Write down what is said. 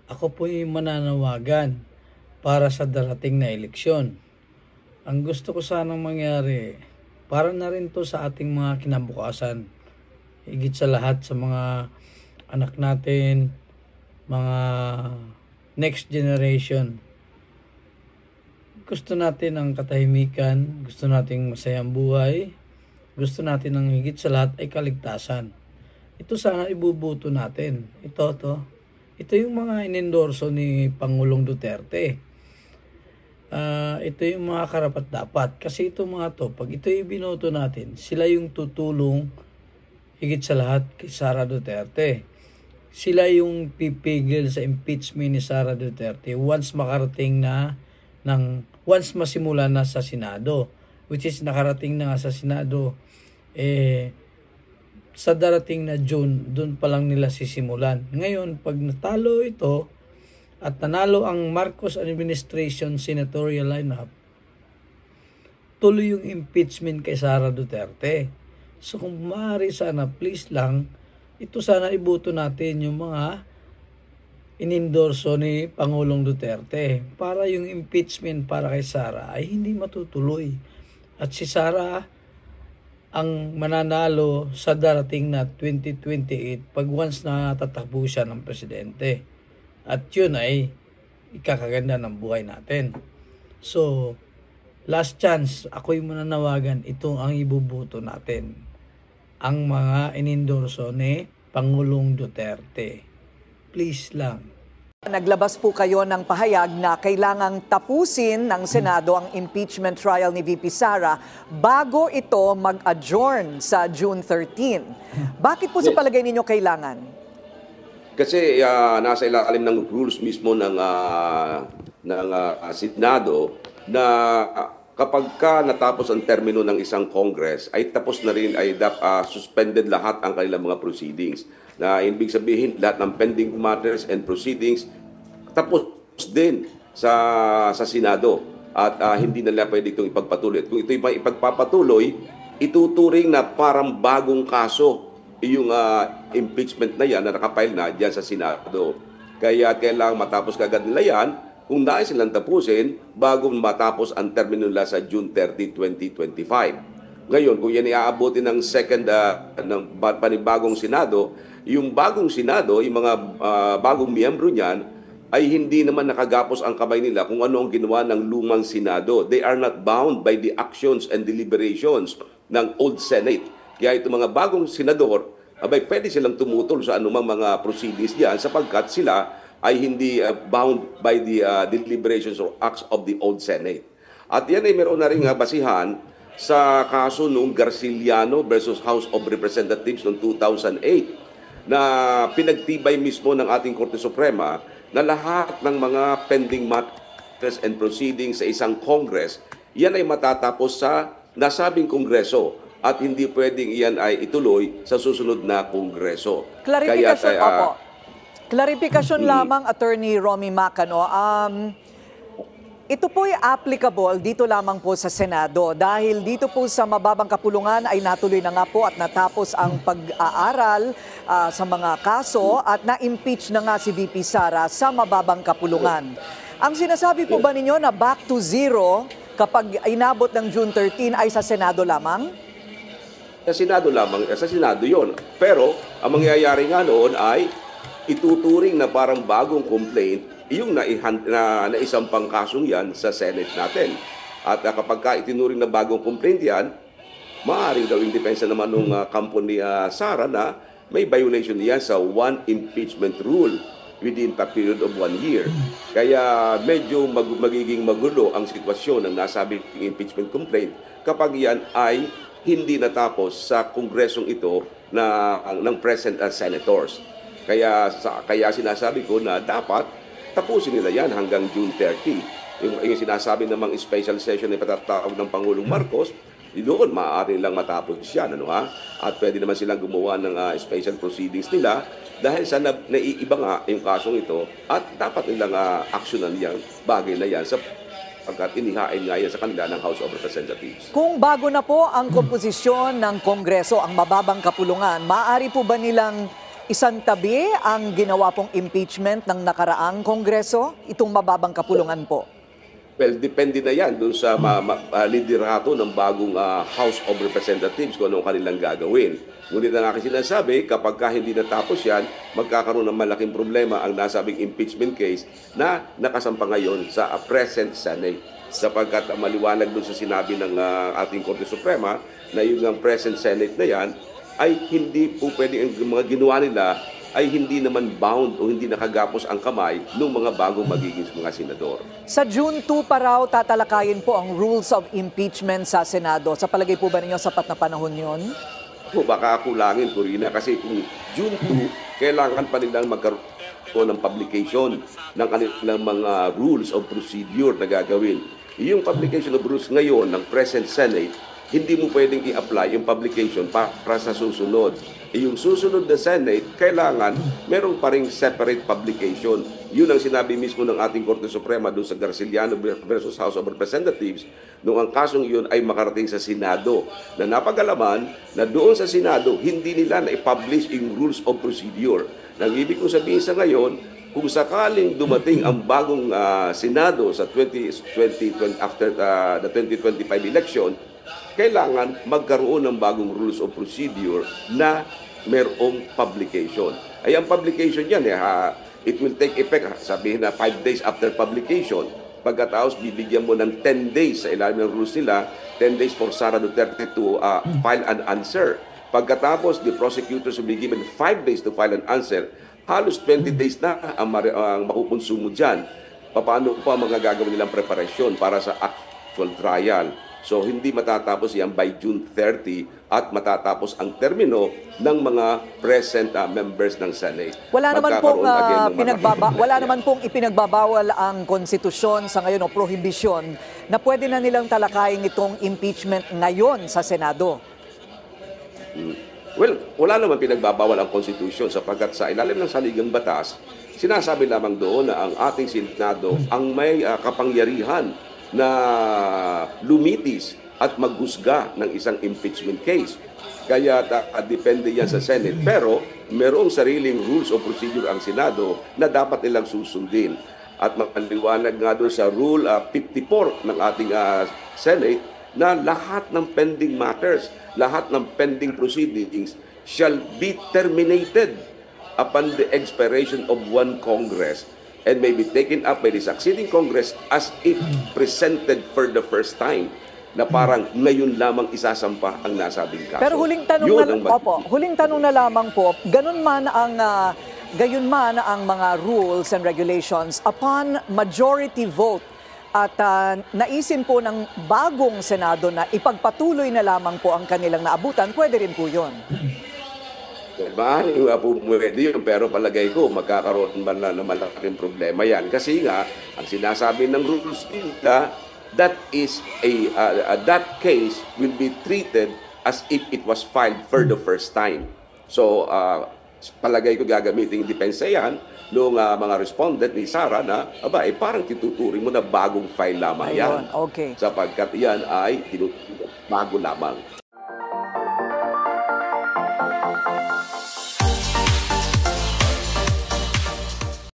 Ako po'y mananawagan para sa darating na eleksyon. Ang gusto ko sanang mangyari, para na rin to sa ating mga kinabukasan. Higit sa lahat sa mga anak natin, mga next generation. Gusto natin ang katahimikan, gusto nating masayang buhay, gusto natin ang higit sa lahat ay kaligtasan. Ito sana ibubuto natin. Ito yung mga inendorso ni Pangulong Duterte. Ito yung mga karapat-dapat. Kasi ito mga to, pag ito yung binoto natin, sila yung tutulong higit sa lahat kay Sara Duterte. Sila yung pipigil sa impeachment ni Sara Duterte once makarating na once masimula na sa Senado, which is nakarating na nga sa Senado, sa darating na June, doon pa lang nila sisimulan. Ngayon, pag natalo ito, at nanalo ang Marcos administration senatorial lineup, tuloy yung impeachment kay Sara Duterte. So kung maaari sana, please lang, ito sana iboto natin yung mga inendorso ni Pangulong Duterte para yung impeachment para kay Sara ay hindi matutuloy. At si Sara ang mananalo sa darating na 2028 pag once na tatakbo siya ng presidente. At yun ay ikakaganda ng buhay natin. So, last chance, ako'y mananawagan, ito ang ibubuto natin. Ang mga inendorso ni Pangulong Duterte. Please lang. Naglabas po kayo ng pahayag na kailangang tapusin ng Senado ang impeachment trial ni VP Sara bago ito mag-adjourn sa June 13. Bakit po sa palagay ninyo kailangan? Kasi nasa ilalim ng rules mismo ng Senado na kapag natapos ang termino ng isang Congress, ay tapos na rin, ay suspended lahat ang kanilang mga proceedings. Na ibig sabihin, lahat ng pending matters and proceedings, tapos din sa Senado. At hindi nila pwede itong ipagpatuloy. At kung ito'y ipagpapatuloy, ituturing na parang bagong kaso yung impeachment na yan na nakapile na dyan sa Senado. Kaya kailangan matapos kagad nila yan, kung nais silang tapusin bago matapos ang termino nila sa June 30, 2025. Ngayon, kung yan iaabuti ng ng panibagong Senado, yung bagong Senado, yung mga bagong miyembro niyan, ay hindi naman nakagapos ang kamay nila kung ano ang ginawa ng lumang Senado. They are not bound by the actions and deliberations ng old Senate. Kaya itong mga bagong senador, pwede silang tumutol sa anumang mga proceedings diyan sapagkat sila ay hindi bound by the deliberations or acts of the old Senate. At yan ay meron na rin basihan sa kaso noong Garciliano versus House of Representatives noong 2008 na pinagtibay mismo ng ating Korte Suprema na lahat ng mga pending matters and proceedings sa isang Congress, yan ay matatapos sa nasabing Kongreso at hindi pwedeng iyan ay ituloy sa susunod na Kongreso. Klarifikasyon lamang, Attorney Romy Macano. Ito po ay applicable dito lamang po sa Senado dahil dito po sa mababang kapulungan ay natuloy na nga po at natapos ang pag-aaral sa mga kaso at na-impeach na nga si VP Sara sa mababang kapulungan. Ang sinasabi po ba ninyo na back to zero kapag inabot ng June 13 ay sa Senado lamang? Sa Senado lamang, sa Senado yon. Pero ang mangyayari nga noon ay ituturing na parang bagong complaint yung naisampang kasong yan sa Senate natin. At kapag itinuring na bagong complaint yan, maaaring gawing depensa naman ng kampo ni Sara na may violation yan sa one impeachment rule within a period of 1 year. Kaya medyo magiging magulo ang sitwasyon ng nasabing impeachment complaint kapag yan ay hindi natapos sa kongresong ito ng present senators. Kaya sinasabi ko na dapat tapusin nila yan hanggang June 30. Yung sinasabi namang special session na patatawag ng Pangulong Marcos, doon maaari lang matapos yan. At pwede naman silang gumawa ng special proceedings nila dahil sa naiiba nga yung kasong ito at dapat nilang aksyonan yung bagay na yan pagkat inihain nga yan sa kanila ng House of Representatives. Kung bago na po ang komposisyon ng Kongreso, ang mababang kapulungan, maaari po ba nilang isantabi ang ginawa pong impeachment ng nakaraang Kongreso, itong mababang kapulungan po? Well, depende na yan dun sa liderato ng bagong House of Representatives kung anong kanilang gagawin. Ngunit ang aking sinasabi, kapag hindi natapos yan, magkakaroon ng malaking problema ang nasabing impeachment case na nakasampa ngayon sa present Senate. Sapagkat maliwanag dun sa sinabi ng ating Korte Suprema na yung present Senate na yan ay hindi po pwede, ang mga ginawa nila ay hindi naman bound o hindi nakagapos ang kamay ng mga bagong magiging mga senador. Sa June 2 pa raw, tatalakayin po ang rules of impeachment sa Senado. Sa palagay po ba ninyo sapat na panahon yon? Baka kulangin, Corina, kasi kung June 2, kailangan pa nilang magkaroon ng publication ng kanilang mga rules of procedure na gagawin. Yung publication of rules ngayon ng present Senate, hindi mo pwedeng i-apply yung publication para sa susunod. Yung susunod na Senate, kailangan meron pa ring separate publication. Yun ang sinabi mismo ng ating Korte Suprema doon sa Garciliano versus House of Representatives nung ang kasong yun ay makarating sa Senado. Na napag-alaman na doon sa Senado, hindi nila na-publish yung rules of procedure. Nang ibig kong sabihin sa ngayon, kung sakaling dumating ang bagong Senado sa after the 2025 election, kailangan magkaroon ng bagong rules of procedure na merong publication. Ay ang publication yan, it will take effect, sabihin na 5 days after publication. Pagkatapos, bibigyan mo ng 10 days sa ilalim ng rules nila, 10 days for Sara Duterte to file an answer. Pagkatapos, the prosecutors will be given 5 days to file an answer. Halos 20 days na ang makukonsumo dyan. Paano pa mga gagawin nilang preparasyon para sa actual trial? So, hindi matatapos yan by June 30 at matatapos ang termino ng mga present members ng Senate. Wala naman pong ipinagbabawal ang konstitusyon sa ngayon o prohibisyon na pwede na nilang talakayin itong impeachment ngayon sa Senado. Well, wala naman pinagbabawal ang konstitusyon sapagkat sa ilalim ng saligang batas, sinasabi lamang doon na ang ating Senado ang may kapangyarihan na lumitis at maghusga ng isang impeachment case. Kaya depende yan sa Senate. Pero merong sariling rules of procedure ang Senado na dapat nilang susundin. At maliwanag nga doon sa Rule 54 ng ating Senate na lahat ng pending matters, lahat ng pending proceedings shall be terminated upon the expiration of one Congress and may be taken up by the succeeding Congress as if presented for the first time, na parang ngayon lamang isasampa ang nasabing kaso. Pero huling tanong na lamang po, gayon man ang mga rules and regulations upon majority vote at naisin po ng bagong Senado na ipagpatuloy na lamang po ang kanilang naabutan, pwede rin po yun. Maaaring po pwede yun, pero palagay ko magkakaroon man na malaking problema yan. Kasi nga, ang sinasabi ng rules nila, that case will be treated as if it was filed for the first time. So, palagay ko gagamitin yung depensa yan noong mga respondent ni Sara na, parang tituturing mo na bagong file lamang yan. Okay. Sapagkat yan ay bago lamang.